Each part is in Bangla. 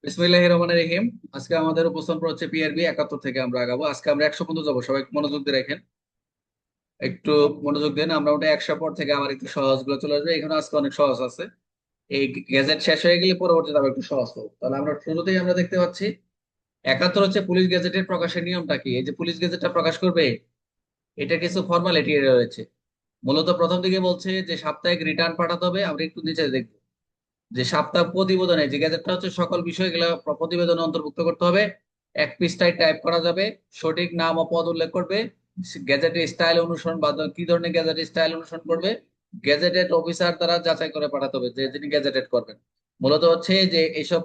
বিসমিল্লাহির রহমানির রহিম। আজকে আমাদের উপস্থাপন হচ্ছে পিআরবি 71 থেকে আমরা আগাবো। আজকে আমরা 100 পর্যন্ত যাবো, সবাই একটু মনোযোগ দিয়ে রাখেন। একটু মনোযোগ দেন, আমরা ওটা 100 পর থেকে আবার একটু সহজ গুলো চলে আসবে। এখানে আজকে অনেক সহজ আছে। এই গ্যাজেট শেষ হয়ে গেলে পরবর্তীতে আবার একটু সহজ পাবো। তাহলে আমরা শুরুতেই আমরা দেখতে পাচ্ছি 71 হচ্ছে পুলিশ গেজেটের প্রকাশের নিয়মটা কি। এই যে পুলিশ গেজেটটা প্রকাশ করবে, এটা কিছু ফর্মালিটি রয়েছে। মূলত প্রথম দিকে বলছে যে সাপ্তাহিক রিটার্ন পাঠাতে হবে। আমরা একটু নিচে দেখবো যে সপ্তাহ প্রতিবেদনে যে গ্যাজেটটা হচ্ছে সকল বিষয়গুলো প্রতিবেদনে অন্তর্ভুক্ত করতে হবে। এক পৃষ্ঠায় টাইপ করা যাবে, সঠিক নাম ও পদ উল্লেখ করবে, গ্যাজেটের স্টাইল অনুসরণ বা কি ধরনের গ্যাজেটের স্টাইল অনুসরণ করবে, গ্যাজেটেড অফিসার দ্বারা যাচাই করে পাঠাতে হবে যে যিনি গ্যাজেটেড করবেন। মূলত হচ্ছে যে এইসব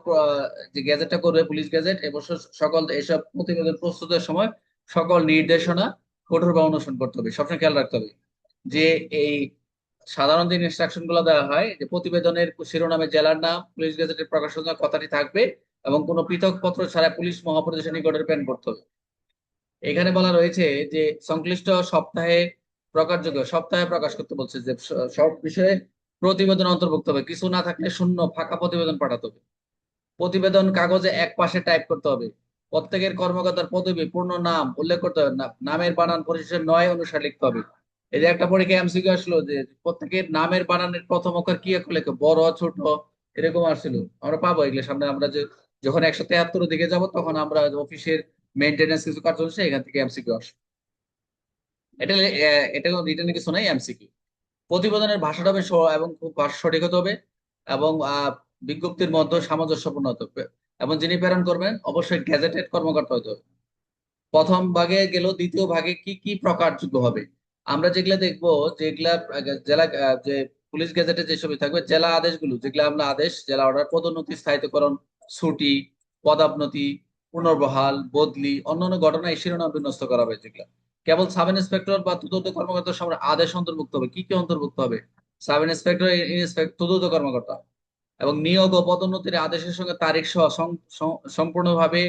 যে গ্যাজেটটা করবে পুলিশ গ্যাজেট এবং সকল এইসব প্রতিবেদন প্রস্তুতের সময় সকল নির্দেশনা কঠোরভাবে অনুসরণ করতে হবে। সবসময় খেয়াল রাখতে হবে যে এই সাধারণ যে ইনস্ট্রাকশন গুলো দেওয়া হয়, যে প্রতিবেদনের শিরোনামে জেলার নাম, পুলিশ গেজেটের প্রকাশনার কথাটি থাকবে এবং কোনো পৃথক পত্র ছাড়া পুলিশ মহাপরিদর্শকের নিকটে প্রেরণ করতে হবে। এখানে বলা রয়েছে যে সংশ্লিষ্ট সপ্তাহে প্রকাশযোগ্য, সপ্তাহে প্রকাশ করতে বলছে যে সব বিষয়ে প্রতিবেদন অন্তর্ভুক্ত হবে, কিছু না থাকলে শূন্য ফাঁকা প্রতিবেদন পাঠাতে হবে। প্রতিবেদন কাগজে এক পাশে টাইপ করতে হবে। প্রত্যেকের কর্মকর্তার পদবি পূর্ণ নাম উল্লেখ করতে হবে, নামের বানান পরিশেষে নয় অনুসারে লিখতে হবে। এই যে একটা পরীক্ষা এমসিকিউ আসলো যে প্রত্যেকের নামের বানানের প্রথম অক্ষর কি করে লেখো, বড় ছোট এরকম আসছিল। আমরা পাবো এগুলো সামনে। আমরা যে যখন 173 দিকে যাব তখন আমরা অফিসের মেনটেন্যান্স কিছু কাজ হচ্ছে, এখান থেকে এমসিকিউ আসে। এটা এটা রিটার্নে কিছু নাই, এমসিকিউ। প্রতিবেদনের ভাষাটা হবে এবং খুব সঠিক হতে হবে এবং বিজ্ঞপ্তির মধ্যে সামঞ্জস্যপূর্ণ হতে হবে। এবং যিনি প্রেরণ করবেন অবশ্যই গ্যাজেটেড কর্মকর্তা হতে হবে। প্রথম ভাগে গেল, দ্বিতীয় ভাগে কি কি প্রকারযোগ্য হবে আমরা যেগুলা দেখবো, যেগুলা জেলা যে পুলিশ গেজেটে যেসব থাকবে জেলা আদেশগুলো, যেগুলা আমরা আদেশ, জেলা অর্ডার, পদোন্নতি, স্থায়িত্বকরণ, ছুটি, পদোন্নতি, পুনর্বহাল, বদলি, অন্যান্য ঘটনা এই শিরোনাম বিন্যস্ত করা হবে। যেগুলা কেবল সাব ইন্সপেক্টর বা তদন্ত কর্মকর্তার সামনে আদেশ অন্তর্ভুক্ত হবে। কি কি অন্তর্ভুক্ত হবে? সাব ইন্সপেক্টর, ইন্সপেক্টর, তদন্ত কর্মকর্তা। এবং নিয়োগ ও পদোন্নতির আদেশের সঙ্গে তারিখ সহ সম্পূর্ণভাবে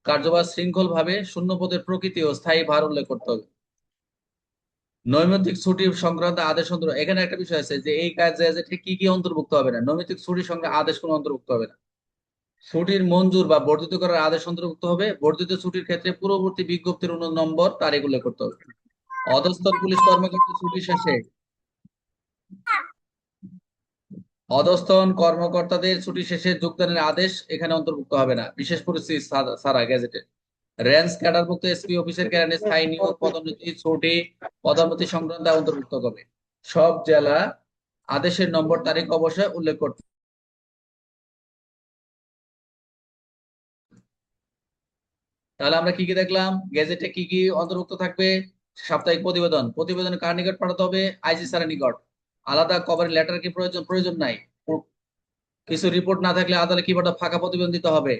কার্যভার শৃঙ্খল ভাবে শূন্য পদের প্রকৃতি ও স্থায়ী ভার উল্লেখ করতে হবে। নৈমিত্তিক ছুটি সংক্রান্ত আদেশ অন্তর্ভুক্ত। এখানে একটা বিষয় আছে যে এই কাজে যে ঠিক কি কি অন্তর্ভুক্ত হবে না। নৈমিত্তিক ছুটি সংক্রান্ত আদেশ কোনো অন্তর্ভুক্ত হবে না। ছুটির মঞ্জুর বা বর্ধিত করার আদেশ অন্তর্ভুক্ত হবে। বর্ধিত ছুটির ক্ষেত্রে পূর্ববর্তী বিজ্ঞপ্তির নম্বর তারিখ উল্লেখ করতে হবে। অধস্তন পুলিশ কর্মকর্তা ছুটি শেষে, অধস্তন কর্মকর্তাদের ছুটি শেষে যোগদানের আদেশ এখানে অন্তর্ভুক্ত হবে না, বিশেষ পরিস্থিতি ছাড়া গেজেটে। রেঞ্জ ক্যাডারভুক্ত এসপি অফিসের ক্যাডারে স্থায়ী নিয়োগ, পদোন্নতি, ছুটি, পদোন্নতি সংক্রান্ত অন্তর্ভুক্ত হবে। সব জেলা আদেশের নম্বর তারিখ অবশ্যই উল্লেখ করতে। তাহলে আমরা কি কি দেখলাম, গেজেটে কি কি অন্তর্ভুক্ত থাকবে? সাপ্তাহিক প্রতিবেদন, প্রতিবেদন কার নিকট পাঠাতে হবে? আইজি স্যারের নিকট। আলাদা কভার লেটার কি প্রয়োজন? প্রয়োজন নাই। কিছু রিপোর্ট না থাকলে আদালতে কি পাঠাবে? ফাঁকা প্রতিবেদন দিতে হবে।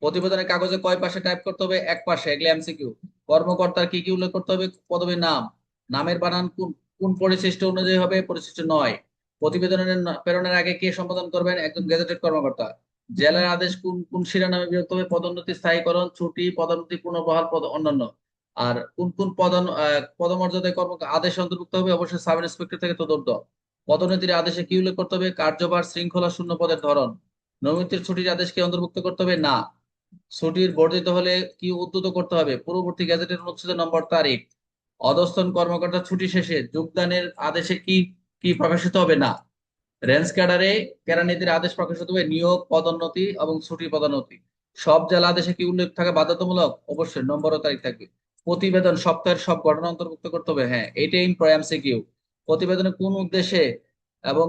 প্রতিবেদনের কাগজে কয় পাশে টাইপ করতে হবে? এক পাশে, এগুলো এমসিকিউ। কর্মকর্তার কি কি উল্লেখ করতে হবে? পদবীর নাম, নামের বানান কোন কোন পরিশিষ্ট অনুযায়ী হবে? পরিশিষ্ট নয়। প্রতিবেদনের প্রেরণের আগে কে সম্পাদন করবেন? একজন গেজেটেড কর্মকর্তা। জেলার আদেশ কোন কোন শিরোনামে বিভক্ত হবে? পদোন্নতি, স্থায়ীকরণ, ছুটি, পদোন্নতি, পুনর্বহাল, পদ অন্যান্য। আর কোন কোন পদমর্যাদায় কর্ম আদেশ অন্তর্ভুক্ত হবে? অবশ্যই সাব ইন্সপেক্টর থেকে তদন্ত। পদোন্নতির আদেশে কি উল্লেখ করতে হবে? কার্যভার, শৃঙ্খলা, শূন্য পদের ধরন। নৈমিত্তিক ছুটির আদেশ কি অন্তর্ভুক্ত করতে হবে? না। ছুটির বর্ধিত হলে কি উদ্যত করতে হবে? পূর্ববর্তী গ্যাজেটের অনুচ্ছেদের নম্বর তারিখ। অধস্তন কর্মকর্তা ছুটি শেষে যোগদানের আদেশে কি কি প্রকাশিত হবে? না। রেঞ্জ ক্যাডারে কেরানিদের আদেশ প্রকাশিত হবে। নিয়োগ, পদোন্নতি এবং ছুটি, পদোন্নতি। সব জেলা আদেশে কি উল্লেখ থাকা বাধ্যতামূলক? অবশ্যই নম্বর ও তারিখ থাকবে। প্রতিবেদন সপ্তাহের সব ঘটনা অন্তর্ভুক্ত করতে হবে। হ্যাঁ, এটাই এমসিকিউ। প্রতিবেদনে কোন উদ্দেশ্যে এবং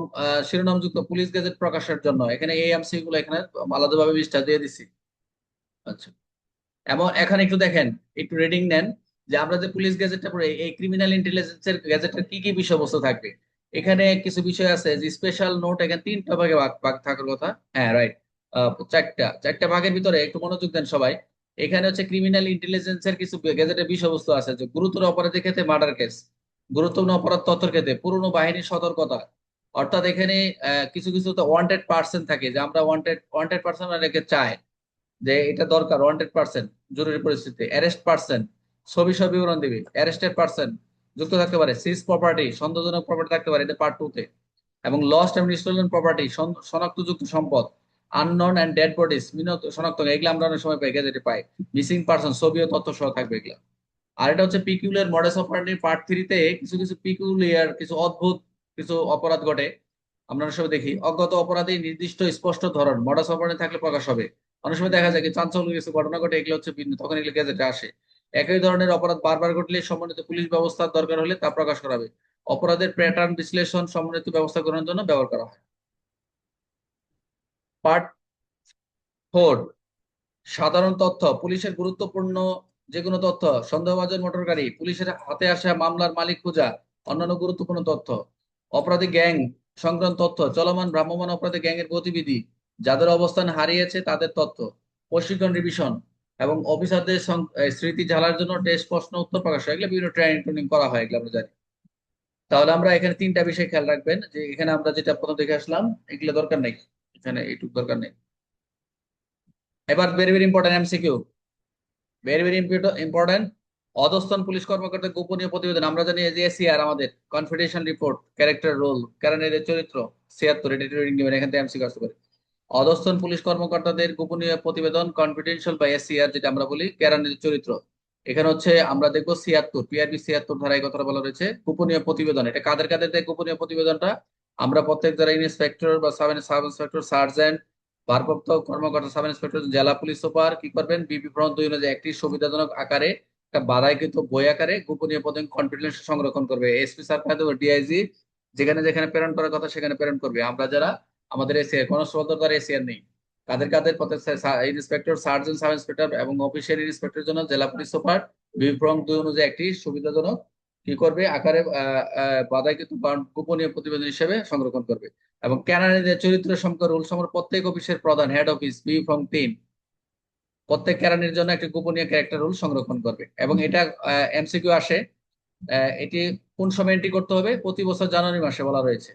শিরোনামযুক্ত পুলিশ গেজেট প্রকাশের জন্য, এখানে এই এমসিকিউ গুলো এখানে আলাদাভাবে বিস্তার দিয়ে দিছি। আচ্ছা, এবং এখানে একটু দেখেন, একটু রিডিং নেন যে আমরা যে পুলিশ গ্যাজেটটা পড়ে, এই ক্রিমিনাল ইন্টেলিজেন্সের গ্যাজেটের কি কি বিষয়বস্তু থাকবে। এখানে কিছু বিষয় আছে যে স্পেশাল নোট, এখানে তিনটা ভাগে ভাগ ভাগ থাকার কথা। হ্যাঁ, রাইট। চারটা চারটা ভাগের ভিতরে একটু মনোযোগ দেন সবাই। এখানে হচ্ছে ক্রিমিনাল ইন্টেলিজেন্সের কিছু গ্যাজেটের বিষয়বস্তু আছে, যে গুরুতর অপরাধের ক্ষেত্রে মার্ডার কেস, গুরুত্বপূর্ণ অপরাধ তথ্যের ক্ষেত্রে পুরনো বাহিনীর সতর্কতা। অর্থাৎ এখানে কিছু কিছু তো ওয়ান্টেড পার্সন থাকে, যে আমরা ওয়ান্টেড ওয়ান্টেড পার্সন রেখে চাই যে এটা দরকার, 100% জরুরি পরিস্থিতি। অ্যারেস্ট পার্সন, ছবি সব বিবরণ দিবে। অ্যারেস্টেড পার্সন যুক্ত থাকতে পারে। সিজ প্রপার্টি, সন্দেহজনক প্রপার্টি থাকতে পারে, এটা পার্ট 2 তে। এবং লস্ট এবং স্টোলেন প্রপার্টি, শনাক্তযুক্ত সম্পদ, আননন অ্যান্ড ডেড বডিজ, শনাক্ত, এগুলো আমরা অনেক সময় পাই, গ্যাজেটে পাই। মিসিং পারসন, ছবি ও তথ্য সহ থাকবে এগুলো। আর এটা হচ্ছে পিকুলিয়ার মডেস অপারেন্ডি পার্ট 3-তে কিছু কিছু পিকুলিয়ার, কিছু অদ্ভুত কিছু অপরাধ ঘটে, আমরা অনেক সময় দেখি। অজ্ঞাত অপরাধী নির্দিষ্ট স্পষ্ট ধরন মডাস অপারেন্ডি থাকলে প্রকাশ হবে। অনেক সময় দেখা যায় কি চাঞ্চল্য কিছু ঘটনা ঘটে, এগুলো হচ্ছে ভিন্ন, তখন এগুলো গেজেটে আসে। একই ধরনের অপরাধ বারবার ঘটলে সমন্বিত পুলিশ ব্যবস্থার দরকার হলে তা প্রকাশ করা হবে। অপরাধের প্যাটার্ন বিশ্লেষণ সমন্বিত ব্যবস্থা গ্রহণের জন্য ব্যবহার করা হয়। পার্ট 4, সাধারণ তথ্য, পুলিশের গুরুত্বপূর্ণ যে কোনো তথ্য, সন্দেহভাজন মোটর গাড়ি, পুলিশের হাতে আসা মামলার মালিক খোঁজা, অন্যান্য গুরুত্বপূর্ণ তথ্য, অপরাধী গ্যাং সংক্রান্ত তথ্য, চলমান ভ্রাম্যমাণ অপরাধী গ্যাংয়ের গতিবিধি, যাদের অবস্থান হারিয়েছে তাদের তথ্য, প্রশিক্ষণ রিভিশন এবং অফিসারদের স্মৃতি ঝালার জন্য টেস্ট প্রশ্ন উত্তর প্রকাশ হয়। এগুলো বিভিন্ন ট্রেনিং ট্রেনিং করা হয়, এগুলো আমরা জানি। তাহলে আমরা এখানে তিনটা বিষয় খেয়াল রাখবেন, যে এখানে আমরা যেটা প্রথম দেখে আসলাম এগুলো দরকার নেই, এখানে এইটুকু দরকার নেই। এবার very very important MCQ, very very important. অধস্তন পুলিশ কর্মকর্তার গোপনীয় প্রতিবেদন, আমরা জানি এই যে এসিআর, আমাদের কনফিডেন্সিয়াল রিপোর্ট, ক্যারেক্টার রোল, ক্যারানের চরিত্র, 76, এটা রিডিং দিবেন, এখান থেকে এমসিকিউ আসতে পারে। অধস্তন পুলিশ কর্মকর্তাদের গোপনীয় প্রতিবেদন, কনফিডেন্সিয়াল বা এসিআর যেটা আমরা বলি, ক্যারানের চরিত্র। এখানে হচ্ছে আমরা দেখবো 76, পিআরবি 76 ধারায় কথাটা বলা রয়েছে, গোপনীয় প্রতিবেদন। এটা কাদের কাদের দেয় গোপনীয় প্রতিবেদনটা? আমরা প্রত্যেক যারা ইন্সপেক্টর বা সাব ইন্সপেক্টর, সার্জেন্ট, ভারপ্রাপ্ত কর্মকর্তা, সাব ইন্সপেক্টর, জেলা পুলিশ সুপার কি করবেন, বিপি ফর্ম 2 অনুযায়ী একটি সুবিধাজনক আকারে, একটা বারাইকৃত বই আকারে গোপনীয় প্রতিবেদন কনফিডেন্স সংরক্ষণ করবে। এসপি স্যার, ডিআইজি যেখানে যেখানে প্রেরণ করার কথা সেখানে প্রেরণ করবে। আমরা যারা, আমাদের এসিআর কনস্টেবল দ্বারা এসিআর নেই, কাদের কাদের প্রত্যেক ইন্সপেক্টর, সার্জন, সাব ইন্সপেক্টর এবং অফিসিয়াল ইন্সপেক্টরের জন্য জেলা পুলিশ সুপার বিপি ফর্ম 2 অনুযায়ী একটি সুবিধাজনক কি করবে আকারে বাধাকৃত গোপনীয় প্রতিবেদন হিসেবে সংরক্ষণ করবে। এবং কেরানীদের চরিত্র সম্পর্কে রুল সম্পর্কে প্রত্যেক অফিসের প্রধান, হেড অফিস, বি ফর্ম 3, প্রত্যেক কেরানির জন্য একটি গোপনীয় ক্যারেক্টার রুল সংরক্ষণ করবে। এবং এটা এমসিকিউ আসে, এটি কোন সময় এন্ট্রি করতে হবে? প্রতি বছর জানুয়ারি মাসে বলা রয়েছে,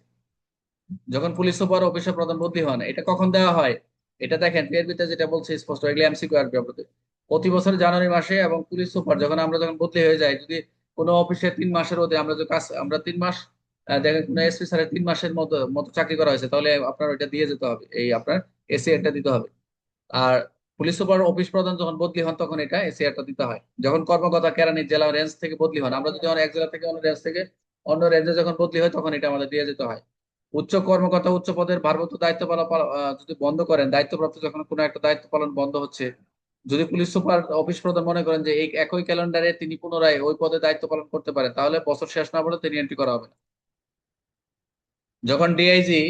যখন পুলিশ সুপার অফিসের প্রধান বদলি হন। এটা কখন দেওয়া হয়? এটা দেখেন পিআরবিতে যেটা বলছে স্পষ্ট, এগুলো এমসিকিউ আসবে আপনাদের। প্রতি বছর জানুয়ারি মাসে, এবং পুলিশ সুপার যখন আমরা যখন বদলি হয়ে যায়, যদি কোনো অফিসে 3 মাসের মধ্যে আমরা যে কাজ, আমরা 3 মাস, দেখেন কোনো এসপি স্যারের 3 মাসের মতো মতো চাকরি করা হয়েছে, তাহলে আপনার ওইটা দিয়ে যেতে হবে, এই আপনার এসিআরটা দিতে হবে। আর পুলিশ সুপার অফিস প্রধান যখন বদলি হন তখন এটা এসিআরটা দিতে হয়। যখন কর্মকর্তা কেরানি জেলা রেঞ্জ থেকে বদলি হন, আমরা যদি এক জেলা থেকে অন্য রেঞ্জ থেকে অন্য রেঞ্জে যখন বদলি হয় তখন এটা আমাদের দিয়ে যেতে হয়। উচ্চ কর্মকর্তা উচ্চ পদের ভারপ্রাপ্ত দায়িত্ব পালন যদি বন্ধ করেন, দায়িত্বপ্রাপ্ত যখন কোনো একটা দায়িত্ব পালন বন্ধ হচ্ছে, যদি পুলিশ সুপার অফিস প্রধান মনে করেন যে এই একই ক্যালেন্ডারে তিনি পুনরায় ওই পদে দায়িত্ব পালন করতে পারেন, তাহলে বছর শেষ না পর্যন্ত তিনি এন্ট্রি করা হবে না। যখন ডিআইজি,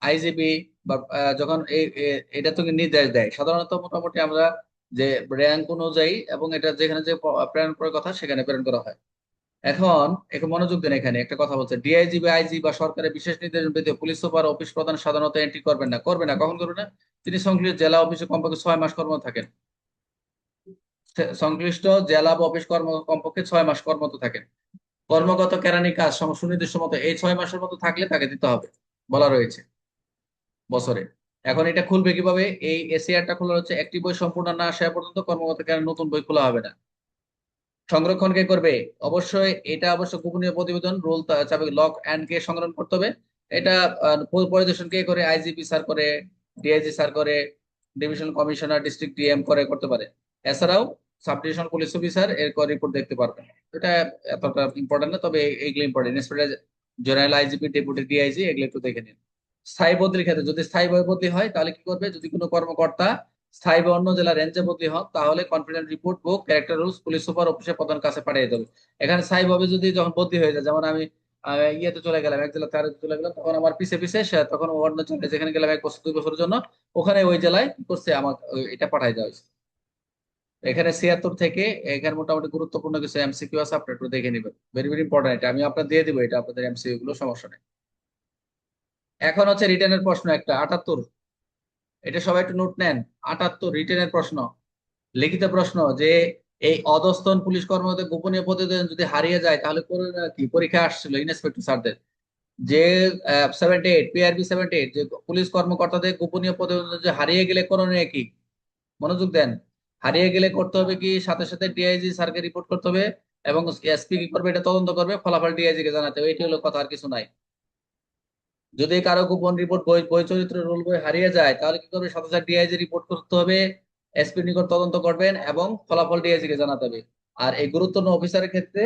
আইজিপি বা যখন এটা তো নির্দেশ দেয়, সাধারণত মোটামুটি আমরা যে র্যাঙ্ক অনুযায়ী, এবং এটা যেখানে যে প্রেরণ করার কথা সেখানে প্রেরণ করা হয়। এখন একটু মনোযোগ দেন, এখানে একটা কথা বলছে, ডিআইজি বা আইজি বা সরকারের বিশেষ নির্দেশন ব্যতীত পুলিশ সুপার অফিস প্রধান সাধারণত এন্ট্রি করবেন না। করবে না, কখন করবে না? তিনি সংশ্লিষ্ট জেলা অফিসে কমপক্ষে 6 মাস কর্মরত থাকেন। সংশ্লিষ্ট জেলা বা অফিস কমপক্ষে 6 মাস কর্মরত থাকেন। কর্মগত কেরানি কাজ সুনির্দিষ্ট মতো এই 6 মাসের মতো থাকলে তাকে দিতে হবে, বলা রয়েছে, বছরে। এখন এটা খুলবে কিভাবে? এই এসিআরটা খোলা হচ্ছে, একটি বই সম্পূর্ণ না আসা পর্যন্ত কর্মগত কেরানি নতুন বই খোলা হবে না। সংরক্ষণ কে করবে? অবশ্যই এটা অবশ্য গোপনীয় প্রতিবেদন, রোল চাবে, লক অ্যান্ড কে সংরক্ষণ করতে হবে। এটা পরিদর্শন কে করে? আইজিপি স্যার করে, ডিআইজি স্যার করে, ডিভিশন কমিশনার, ডিস্ট্রিক্ট ডিএম করে, করতে পারে। এছাড়াও সাব ডিভিশনাল পুলিশ অফিসার এর রিপোর্ট দেখতে পারবেন। এটা এতটা ইম্পর্টেন্ট না, তবে এইগুলো important. Inspector general, IGP, deputy DIG, এগুলো একটু দেখে নিন। স্থায়ী বদলির ক্ষেত্রে যদি স্থায়ী বদলি হয় তাহলে কি করবে? যদি কোনো কর্মকর্তা স্থায়ী বা অন্য জেলা রেঞ্জে বদলি হন, তাহলে কনফিডেন্ট রিপোর্ট বুক, ক্যারেক্টার রুলস পুলিশ সুপার অফিসের প্রধান কাছে পাঠিয়ে দেবে। এখানে স্থায়ীভাবে যদি যখন বদলি হয়ে যায়, যেমন আমি ইয়েতে চলে গেলাম, এক জেলা থেকে আরেক চলে গেলাম, তখন আমার পিছে পিছে সে তখন অন্য জেলায় যেখানে গেলাম 1 বছর 2 বছরের জন্য, ওখানে ওই জেলায় কি করছে, আমার এটা পাঠাই দেওয়া হয়েছে। এখানে 76 থেকে এখানে মোটামুটি গুরুত্বপূর্ণ কিছু এমসিকিউ আছে, আপনি একটু দেখে নিবেন। ভেরি ভেরি ইম্পর্টেন্ট, এটা আমি আপনার দিয়ে দিব, এটা আপনাদের এমসিকিউ গুলো, সমস্যা নেই। এখন হচ্ছে রিটেনের প্রশ্ন একটা, 78, এটা সবাই একটু নোট নেন। 78 রিটেনের প্রশ্ন, লিখিত প্রশ্ন, যে এই অধস্তন পুলিশ কর্মকর্তাদের গোপনীয় প্রতিবেদন যদি হারিয়ে যায় তাহলে করণীয় কি? পরীক্ষা আসছিল ইন্সপেক্টর স্যারদের, যে 78, পিআরবি 78, যে পুলিশ কর্মকর্তাদের গোপনীয় প্রতিবেদন যে হারিয়ে গেলে করণীয় কি? মনোযোগ দেন। হারিয়ে গেলে করতে হবে কি? সাথে সাথে ডিআইজি স্যারকে রিপোর্ট করতে হবে, এবং এসপি কি করবে? এটা তদন্ত করবে, ফলাফল ডিআইজি কে জানাতে হবে। এটি হলো কথা, আর কিছু নাই। যদি কারো গোপন রিপোর্ট বই বই চরিত্র রোল বই হারিয়ে যায় তাহলে কি করবে, সাথে সাথে ডিআইজি রিপোর্ট করতে হবে, এসপি নিকট তদন্ত করবেন এবং ফলাফল ডিআইজি কে জানাতে হবে। আর এই গুরুত্বপূর্ণ অফিসারের ক্ষেত্রে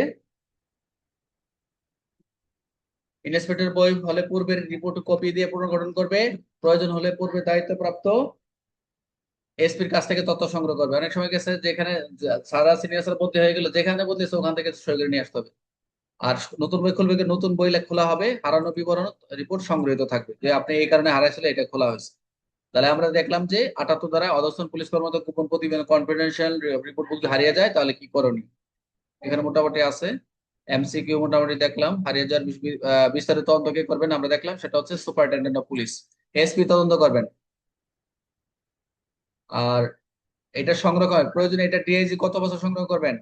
ইন্সপেক্টর বই হলে পূর্বের রিপোর্ট কপি দিয়ে পুনর্গঠন করবে, প্রয়োজন হলে পূর্বে দায়িত্বপ্রাপ্ত এসপির কাছ থেকে তথ্য সংগ্রহ করবে। অনেক সময় গেছে যেখানে সারা সিনিয়র স্যার বদলি হয়ে গেল, যেখানে বদলিছে ওখান থেকে সই করে নিয়ে আসতে হবে। আর নতুন বই খুলবে, নতুন বই খোলা হবে, হারানো বিবরণ রিপোর্ট সংগৃহীত থাকবে যে আপনি এই কারণে হারাইছিল, এটা খোলা হয়েছে। তাহলে আমরা দেখলাম যে 78 দ্বারা অধস্তন পুলিশ কর্মকর্তা গোপন প্রতিবেদন কনফিডেন্সিয়াল রিপোর্ট যদি হারিয়ে যায় তাহলে কি করণীয়, এখানে মোটামুটি আছে। এমসিকিউ মোটামুটি দেখলাম। হারিয়ে যাওয়ার বিস্তারিত তদন্ত কে করবেন আমরা দেখলাম, সেটা হচ্ছে সুপারিনটেন্ডেন্ট অফ পুলিশ, এসপি তদন্ত করবেন। আর এটা সংগ্রহ করেন প্রয়োজনে, এটা ডিআইজি কত বছর সংগ্রহ করবেন,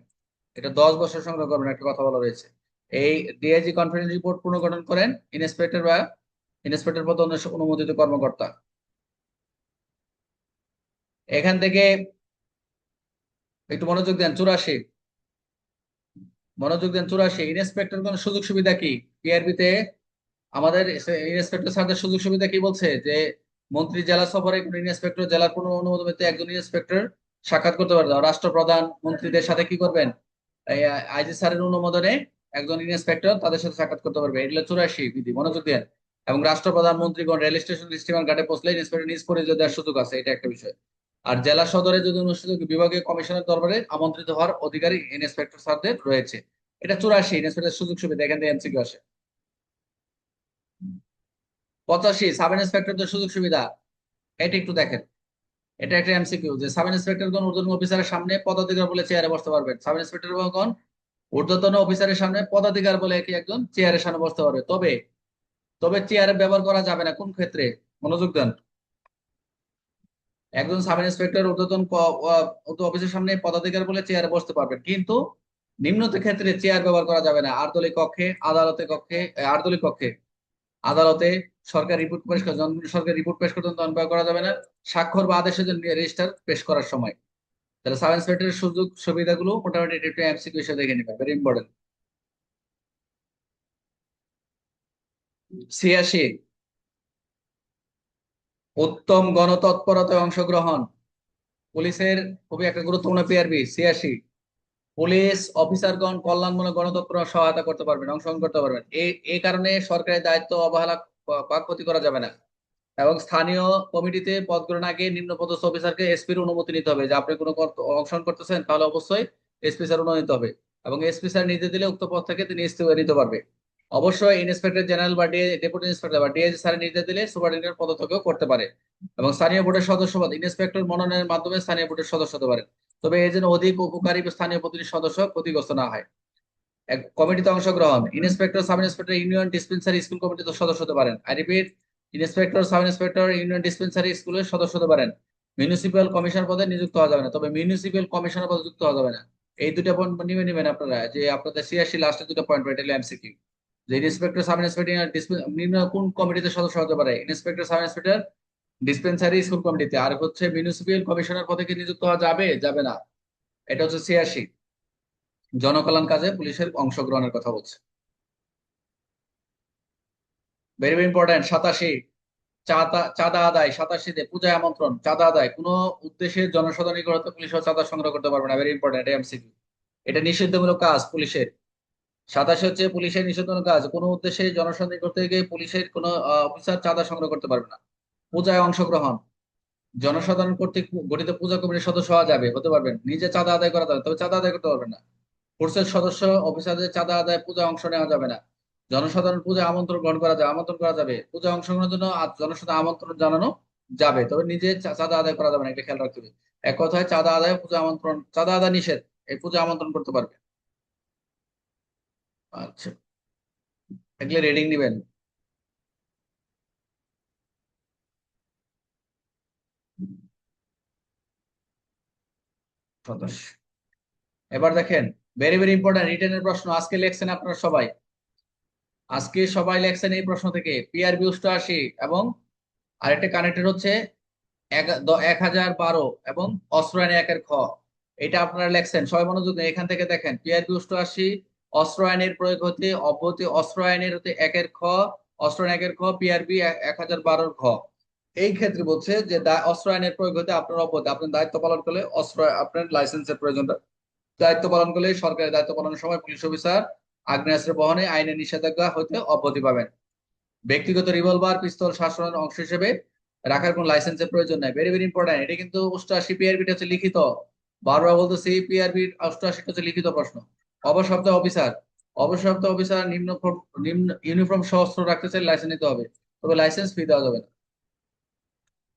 এটা 10 বছর সংগ্রহ করবেন, একটা কথা বলা রয়েছে। এই ডিআইজি কনফিডেন্স রিপোর্ট পুনর্গঠন করেন ইন্সপেক্টর বা ইন্সপেক্টর পদ অনুমোদিত কর্মকর্তা। এখান থেকে একটু মনোযোগ দেন। 84, মনোযোগ দেন। 84, ইন্সপেক্টর কোন সুযোগ সুবিধা কি পিআরবি তে? আমাদের ইন্সপেক্টর স্যারদের সুযোগ সুবিধা কি বলছে যে মন্ত্রী জেলা সফরে কোন ইন্সপেক্টর জেলার কোনো অনুমোদনে একজন ইন্সপেক্টর সাক্ষাৎ করতে পারবে না। রাষ্ট্রপ্রধান মন্ত্রীদের সাথে কি করবেন, আইজি স্যারের অনুমোদনে একজন ইন্সপেক্টর তাদের সাথে সাক্ষাৎ করতে পারবে। এগুলো 84 বিধি, মনোযোগ দেন। এবং রাষ্ট্রপ্রধান মন্ত্রীগণ রেল স্টেশন স্টিমার ঘাটে পৌঁছলে ইন্সপেক্টর নিজ পরিচয় দেওয়ার সুযোগ আছে, এটা একটা বিষয়। আর জেলা সদরে যদি অনুষ্ঠিত বিভাগীয় কমিশনার দরবারে আমন্ত্রিত হওয়ার অধিকারী ইন্সপেক্টর স্যারদের রয়েছে। এটা 84 ইন্সপেক্টর সুযোগ সুবিধা, এখান থেকে এমসিকিউ আসে। 85 সাব ইন্সপেক্টরদের সুযোগ সুবিধা, এটা একটু দেখেন। এটা একটা এমসিকিউ যে সাব ইন্সপেক্টরগণ ঊর্ধ্বতন অফিসারের সামনে পদাধিকার বলে চেয়ারে বসতে পারবেন। সাব ইন্সপেক্টরগণ ঊর্ধ্বতন অফিসারের সামনে পদাধিকার বলে কি একজন চেয়ারের সামনে বসতে পারবে, তবে তবে চেয়ারে ব্যবহার করা যাবে না কোন ক্ষেত্রে, মনোযোগ দেন। একজন সাব ইন্সপেক্টর অফিসের সামনে পদাধিকার বলে চেয়ারে বসতে পারবেন, কিন্তু নিম্নত ক্ষেত্রে চেয়ার ব্যবহার করা যাবে না। আটদলীয় কক্ষে, আদালতে কক্ষে, আটদলীয় কক্ষে, আদালতে, সরকার রিপোর্ট পেশ করে সরকার রিপোর্ট পেশ করতে ব্যবহার করা যাবে না। স্বাক্ষর বা আদেশের জন্য রেজিস্টার পেশ করার সময়। তাহলে সাব ইন্সপেক্টরের সুযোগ সুবিধাগুলো মোটামুটি একটু এমসিকিউ হিসেবে দেখে নেবেন, ভেরি ইম্পর্টেন্ট। 86, উত্তম গণতৎপরতায় অংশগ্রহণ। পুলিশের খুবই একটা গুরুত্বপূর্ণ পিআরবি 86। পুলিশ অফিসারগণ কল্যাণমূলক গণতৎপর সহায়তা করতে পারবেন, অংশগ্রহণ করতে পারবেন। এই কারণে সরকারি দায়িত্ব অবহেলা পাকপতি করা যাবে না। এবং স্থানীয় কমিটিতে পদ গ্রহণ আগে নিম্ন পদস্থ অফিসারকে এসপির অনুমতি নিতে হবে, যে আপনি কোনো অংশগ্রহণ করতেছেন তাহলে অবশ্যই এসপি স্যার অনুমতি নিতে হবে। এবং এসপি স্যার নির্দেশ দিলে উক্ত পদ থেকে তিনি ইস্তফা নিতে পারবে। অবশ্যই ইন্সপেক্টর জেনারেল বা ডেপুটি ইন্সপেক্টর বা ডিআইজি স্যারের নির্দেশ দিলে সুপারিনটেন্ডেন্ট পদত্যাগও করতে পারে। এবং স্থানীয় বোর্ডের সদস্য পদ ইন্সপেক্টর মনোনয়নের মাধ্যমে স্থানীয় বোর্ডের সদস্য হতে পারে, তবে এই জন্য অধিক উপকারী স্থানীয় প্রতিনিধি সদস্য ক্ষতিগ্রস্ত না হয়। এক কমিটিতে অংশগ্রহণ inspector sub inspector union dispensary school কমিটিতে সদস্য হতে পারেন। I repeat, inspector sub inspector union dispensary স্কুলের সদস্য হতে পারেন। মিউনিসিপ্যাল কমিশনার পদে নিযুক্ত হওয়া যাবে না, তবে মিউনিসিপ্যাল কমিশনার পদে যুক্ত হওয়া যাবে না। এই দুটা পয়েন্ট নিবে নেবেন আপনারা, যে আপনাদের 86 লাস্টের দুটো পয়েন্ট এটা এমসিকিউ। যে ইন্সপেক্টর সাব ইন্সপেক্টর নিম্ন কোন কমিটিতে সদস্য হতে পারে, inspector sub inspector dispensary school কমিটিতে। আর হচ্ছে মিউনিসিপ্যাল কমিশনার পদে কি নিযুক্ত হওয়া যাবে, যাবে না। এটা হচ্ছে 86, জনকল্যাণ কাজে পুলিশের অংশগ্রহণের কথা বলছে। Very very important. 87, চাঁদা চাঁদা আদায়। 87 তে পূজায় আমন্ত্রণ, চাঁদা আদায় কোনো উদ্দেশ্যে জনসাধারণ নিকট হতে পুলিশ চাঁদা সংগ্রহ করতে পারবে না, ভেরি ইম্পর্টেন্ট, এটা এমসিকিউ। এটা নিষিদ্ধমূলক কাজ পুলিশের। 87 হচ্ছে পুলিশের নিষিদ্ধমূলক কাজ, কোনো উদ্দেশ্যে জনসাধারণ নিকট থেকে পুলিশের কোনো অফিসার চাঁদা সংগ্রহ করতে পারবে না। পূজায় অংশগ্রহণ, জনসাধারণ কর্তৃক গঠিত পূজা কমিটির সদস্য হওয়া যাবে, হতে পারবেন, নিজে চাঁদা আদায় করা যাবে, তবে চাঁদা আদায় করতে পারবেন না। ফোর্সের সদস্য অফিসারদের চাঁদা আদায় পূজা অংশ নেওয়া যাবে না। জনসাধারণ পূজা আমন্ত্রণ গ্রহণ করা যাবে, আমন্ত্রণ করা যাবে, পূজা অংশগ্রহণের জন্য জনসাধারণ আমন্ত্রণ জানানো যাবে, তবে নিজে চাঁদা আদায় করা যাবে না, এটা খেয়াল রাখতে হবে। এক কথায় চাঁদা আদায়, পূজা আমন্ত্রণ, চাঁদা আদায় নিষেধ, এই পূজা আমন্ত্রণ করতে পারবে। আচ্ছা, এগুলো রিডিং নিবেন। 27, এবার দেখেন, ভেরি ভেরি ইম্পর্টেন্ট রিটেনের প্রশ্ন আজকে লেখছেন আপনারা সবাই। আজকে সবাই লেখছেন এই প্রশ্ন থেকে পিআরবি 88 এবং আরেকটা কানেক্টেড হচ্ছে 1012 এবং অস্ত্র আইন 1 এর খ। এটা আপনারা লেখছেন, সবাই মনোযোগ দিন। এখান থেকে দেখেন পিআরবি 88 অস্ত্র আইনের প্রয়োগ হতে অব্যাহতি, অস্ত্র আইনের হতে 1 এর খ অস্ত্র আইন 1 এর খ, পিআরবি 1012 খ। এই ক্ষেত্রে বলছে যে অস্ত্র আইনের প্রয়োগ হতে আপনার অপরাধ, আপনার দায়িত্ব পালন করলে অস্ত্র আপনার লাইসেন্সের প্রয়োজন। দায়িত্ব পালন করলে সরকারি দায়িত্ব পালনের সময় পুলিশ অফিসার আগ্নেয়াস্ত্র বহনে আইনের নিষেধাজ্ঞা হতে অব্যাহতি পাবেন। ব্যক্তিগত রিভলভার পিস্তল শাসনের অংশ হিসেবে রাখার কোন লাইসেন্সের প্রয়োজন নাই। ভেরি ভেরি ইম্পর্টেন্ট, এটা কিন্তু 88 পিআরবিটা হচ্ছে লিখিত। বারবার বলতেছি, পিআরবির 88 হচ্ছে লিখিত প্রশ্ন। অবসরপ্রাপ্ত অফিসার, অবসরপ্রাপ্ত অফিসার নিম্ন ইউনিফর্ম সশস্ত্র রাখতে চাইলে লাইসেন্স নিতে হবে, তবে লাইসেন্স ফি দেওয়া যাবে না।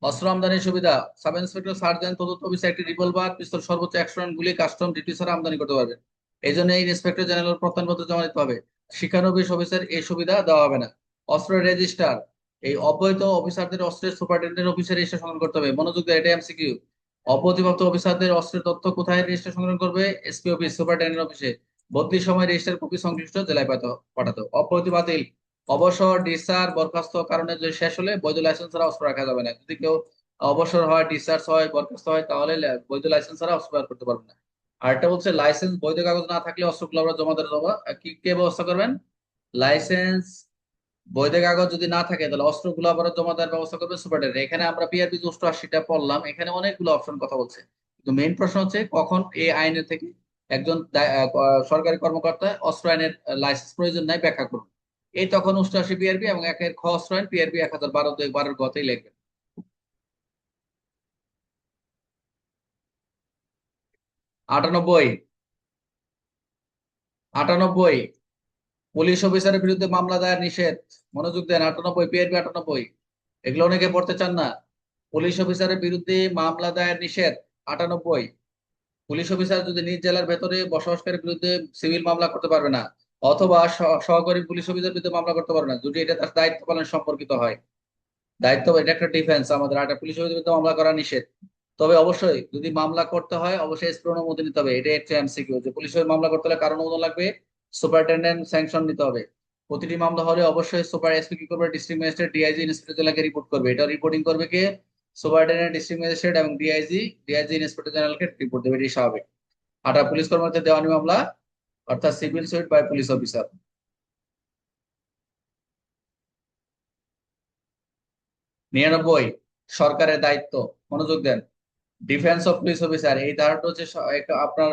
অস্ত্র আমদানির সুবিধা, সাব ইন্সপেক্টর সার্জেন্ট তদন্ত অফিসার একটি রিভলভার পিস্তল সর্বোচ্চ 100 রাউন্ড গুলি কাস্টম ডিউটি ছাড়া আমদানি করতে পারবেন। এই জন্য এই ইন্সপেক্টর জেনারেল প্রত্যয়নপত্র জমা দিতে হবে। শিক্ষানবিশ অফিসার এই সুবিধা দেওয়া হবে না। অস্ত্রের রেজিস্টার, এই অবৈধ অফিসারদের অস্ত্রের সুপারিনটেন্ডেন্ট অফিসে রেজিস্ট্রেশন সংগ্রহ করতে হবে। মনোযোগ দিয়ে, এটা এমসিকিউ। অপ্রতিপ্রাপ্ত অফিসারদের অস্ত্রের তথ্য কোথায় রেজিস্ট্রেশন সংগ্রহ করবে? এসপি অফিস, সুপারিনটেন্ডেন্ট অফিসে। বদলির সময় রেজিস্টার কপি সংশ্লিষ্ট জেলায় পাঠাতে হবে। অব্যাহতি বাতিল, অবসর, ডিসচার্জ, বরখাস্ত কারণে যদি শেষ হলে বৈধ লাইসেন্স ছাড়া অস্ত্র রাখা যাবে না। যদি কেউ অবসর হয়, ডিসচার্জ হয়, বরখাস্ত হয়, তাহলে বৈধ লাইসেন্স ছাড়া অস্ত্র ব্যবহার করতে পারবে না। আর একটা বলছে লাইসেন্স বৈধ কাগজ না থাকলে অস্ত্রগুলো আবার জমা দেওয়া যাবে। কি কে ব্যবস্থা করবেন? লাইসেন্স বৈধ কাগজ যদি না থাকে তাহলে অস্ত্রগুলো আবার জমা দেওয়ার ব্যবস্থা করবে সুপারিনটেন্ডেন্ট। এখানে আমরা পিআরবি 88টা পড়লাম, এখানে অনেকগুলো অপশন কথা বলছে, কিন্তু মেইন প্রশ্ন হচ্ছে কখন এই আইনের থেকে একজন সরকারি কর্মকর্তা অস্ত্র আইনের লাইসেন্স প্রয়োজন নাই ব্যাখ্যা করুন। এই তখন 88 পিআরবি এবং 1 এর খ অস্ত্র আইন পিআরবি 1012 গতেই লিখবেন। 98, 98 পুলিশ অফিসারের বিরুদ্ধে মামলা দায়ের নিষেধ। মনোযোগ দেন, 98 পিআরবি 98। এগুলো অনেকে পড়তে চান না। পুলিশ অফিসারের বিরুদ্ধে মামলা দায়ের নিষেধ 98। পুলিশ অফিসার যদি নিজ জেলার ভেতরে বসবাসকারীর বিরুদ্ধে সিভিল মামলা করতে পারবে না, অথবা সহকারী পুলিশ অফিসার বিরুদ্ধে মামলা করতে পারবে না যদি এটা তার দায়িত্ব পালন সম্পর্কিত হয়। দায়িত্ব, এটা একটা ডিফেন্স আমাদের। একটা পুলিশ অফিসার বিরুদ্ধে মামলা করা নিষেধ। তবে অবশ্যই যদি মামলা করতে হয় অবশ্যই এসপি অনুমতি নিতে হবে। এটা একটা এমসিকিউ, যে পুলিশের মামলা করতে হলে কারণ অনুমোদন লাগবে, সুপারিনটেন্ডেন্ট স্যাংশন নিতে হবে। প্রতিটি মামলা হলে অবশ্যই সুপার এসপি কি করবে? ডিস্ট্রিক্ট ম্যাজিস্ট্রেট, ডিআইজি, ইন্সপেক্টর জেলাকে রিপোর্ট করবে। এটা রিপোর্টিং করবে কে? সুপারিনটেন্ডেন্ট, ডিস্ট্রিক্ট ম্যাজিস্ট্রেট এবং ডিআইজি। ডিআইজি ইন্সপেক্টর জেনারেলকে রিপোর্ট দেবে, এটি স্বাভাবিক। পুলিশ কর্মকর্তা দেওয়ানি মামলা, অর্থাৎ civil suit by police officer. 99 সরকারের দায়িত্ব। মনোযোগ দেন, ডিফেন্স অফ পুলিশ অফিসার, এই ধারাটা হচ্ছে একটা আপনার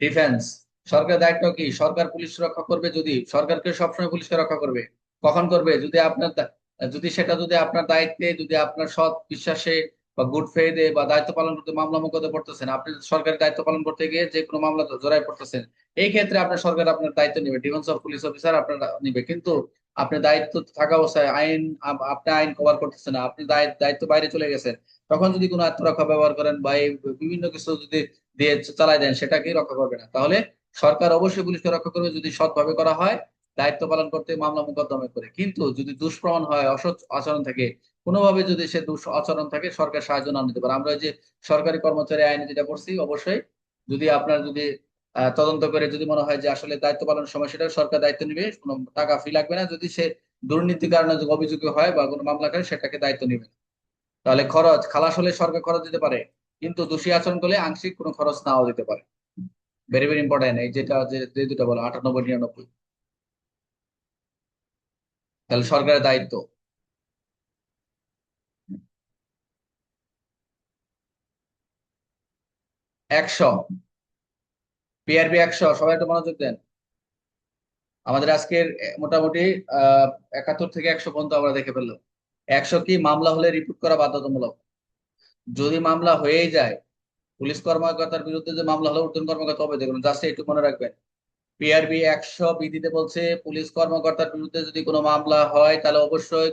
ডিফেন্স। সরকারের দায়িত্ব কি? সরকার পুলিশ রক্ষা করবে, যদি সরকারকে সবসময় পুলিশকে রক্ষা করবে। কখন করবে? যদি আপনার যদি সেটা যদি আপনার দায়িত্বে, যদি আপনার সৎ বিশ্বাসে বা গুড ফেইথে বা দায়িত্ব পালন করতে মামলা মোকদ্দমা পড়তেছেন, আপনি সরকারি দায়িত্ব পালন করতে গিয়ে যে কোনো মামলা জড়ায় পড়তেছেন, এই ক্ষেত্রে আপনার সরকার আপনার দায়িত্ব নেবে, ডিফেন্স অফ পুলিশ অফিসার আপনার নিবে। কিন্তু আপনি দায়িত্ব থাকা অবস্থায় আইন আপনি আইন কভার করতেছেন না, আপনি দায়িত্ব বাইরে চলে গেছেন, তখন যদি কোনো আত্মরক্ষা ব্যবহার করেন বা এই বিভিন্ন কিছু যদি দিয়ে চালাই দেন, সেটাকে রক্ষা করবে না। তাহলে সরকার অবশ্যই পুলিশকে রক্ষা করবে যদি সৎভাবে করা হয়, দায়িত্ব পালন করতে মামলা মোকদ্দমা করে। কিন্তু যদি দুষ্প্রমাণ হয়, অসৎ আচরণ থাকে, কোনোভাবে যদি সে দুষ আচরণ থাকে, সরকার সাহায্য না নিতে পারে। আমরা ওই যে সরকারি কর্মচারী আইনে যেটা করছি, অবশ্যই যদি আপনার যদি তদন্ত করে যদি মনে হয় যে আসলে দায়িত্ব পালনের সময়, সেটা সরকার দায়িত্ব নিবে, কোনো টাকা ফি লাগবে না। যদি সে দুর্নীতির কারণে যদি অভিযোগ হয় বা কোনো মামলা করে, সেটাকে দায়িত্ব নিবে। তাহলে খরচ খালাস হলে সরকার খরচ দিতে পারে, কিন্তু দোষী আচরণ করলে আংশিক কোনো খরচ নাও দিতে পারে। ভেরি ভেরি ইম্পর্টেন্ট, এই যেটা যে দুটো বলো 98, 99। তাহলে সরকারের দায়িত্ব। 100 পিআরবি 100, সবাই একটু মনোযোগ দেন। আমাদের আজকের মোটামুটি 71 থেকে 100 পর্যন্ত আমরা দেখে ফেললাম। 100 কি? মামলা হলে রিপোর্ট করা বাধ্যতামূলক। যদি মামলা হয়েই যায়, পুলিশ কর্মকর্তার বিরুদ্ধে যে মামলা হলে ঊর্ধ্বতন কর্মকর্তা হবে দেখুন, জাস্ট একটু মনে রাখবেন। পিআরবি 100 বিধিতে বলছে পুলিশ কর্মকর্তার বিরুদ্ধে যদি কোনো মামলা হয় তাহলে অবশ্যই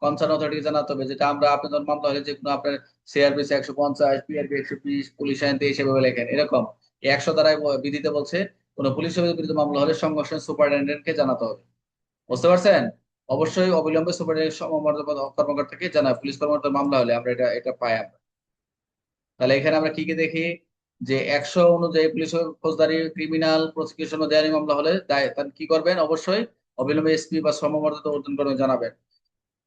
কনসার্ন অথরিটি জানাতে হবে। যেটা আমরা আপনাদের মামলা হলে যে কোনো আপনার সিআরপিসি 150, পিআরবি 120, পুলিশ আইন 23 এভাবে লেখেন এরকম। 100 দ্বারাই বিধিতে বলছে কোন পুলিশ অফিসারের বিরুদ্ধে মামলা হলে সঙ্গে সঙ্গে সুপারিনটেন্ডেন্টকে জানাতে হবে। বুঝতে পারছেন? অবশ্যই অবিলম্বে সুপারিনটেন্ডেন্ট সমমর্যাদা কর্মকর্তাকে জানায় পুলিশ কর্মকর্তার মামলা হলে। আমরা এটা এটা পাই আমরা। তাহলে এখানে আমরা কি কি দেখি? যে 100 অনুযায়ী পুলিশ ফৌজদারি, ক্রিমিনাল প্রসিকিউশন ও দেওয়ানি মামলা হলে তাহলে কি করবেন? অবশ্যই অবিলম্বে এসপি বা সমমর্যাদা ঊর্ধ্বতন কর্মকর্তাকে জানাবেন।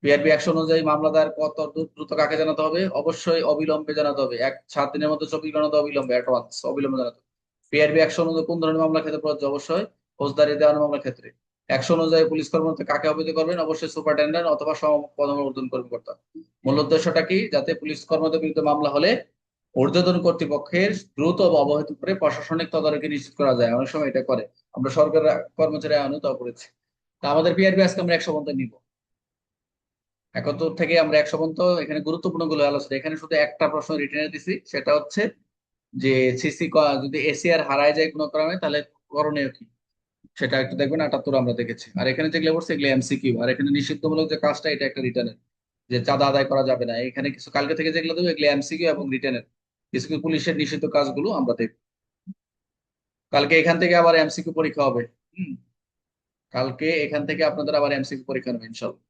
পিআরবি 100 অনুযায়ী মামলা দায়ের কত দ্রুত কাকে জানাতে হবে? অবশ্যই অবিলম্বে জানাতে হবে। 7 দিনের মধ্যে 24 ঘন্টা অবিলম্বে, অ্যাডভান্স অবিলম্বে জানাতে হবে। পিআরবি 100 অনুযায়ী কোন ধরনের মামলা ক্ষেত্রে প্রযোজ্য? অবশ্যই ফৌজদারি দেওয়ানি মামলার ক্ষেত্রে। একশো অনুযায়ী পুলিশ কর্মকর্তা কাকে অবহিত করবেন? অবশ্যই সুপারিনটেন্ডেন্ট অথবা সমপদমর্দন কর্মকর্তা। মূল উদ্দেশ্যটা কি? যাতে পুলিশ কর্মকর্তার বিরুদ্ধে মামলা হলে ঊর্ধ্বতন কর্তৃপক্ষের দ্রুত অবহিত করে প্রশাসনিক তদারকি নিশ্চিত করা যায়। অনেক সময় এটা করে। আমরা সরকারি কর্মচারী আইনও তা করেছি। তা আমাদের পিআরবি আজকে আমরা 100 পর্যন্ত নিব। 71 থেকে আমরা 100 পর্যন্ত এখানে গুরুত্বপূর্ণ গুলো আলোচনা। এখানে শুধু একটা প্রশ্ন রিটেনে দিছি, সেটা হচ্ছে যে সিসি যদি এসিআর হারায় যায় কোনো কারণে, তাহলে করণীয় কি, সেটা একটু দেখবেন। 78 আমরা দেখেছি। আর এখানে যেগুলো বলছে এগুলো এমসিকিউ। আর এখানে নিষিদ্ধমূলক যে কাজটা, এটা একটা রিটার্নের, যে চাঁদা আদায় করা যাবে না। এখানে কিছু কালকে থেকে যেগুলো দেবো এগুলো এমসিকিউ এবং রিটার্নের। কিছু কিছু পুলিশের নিষিদ্ধ কাজগুলো আমরা দেখবো। কালকে এখান থেকে আবার এমসিকিউ পরীক্ষা হবে। হুম। কালকে এখান থেকে আপনাদের আবার এমসিকিউ পরীক্ষা নেবে ইনশাল্লাহ।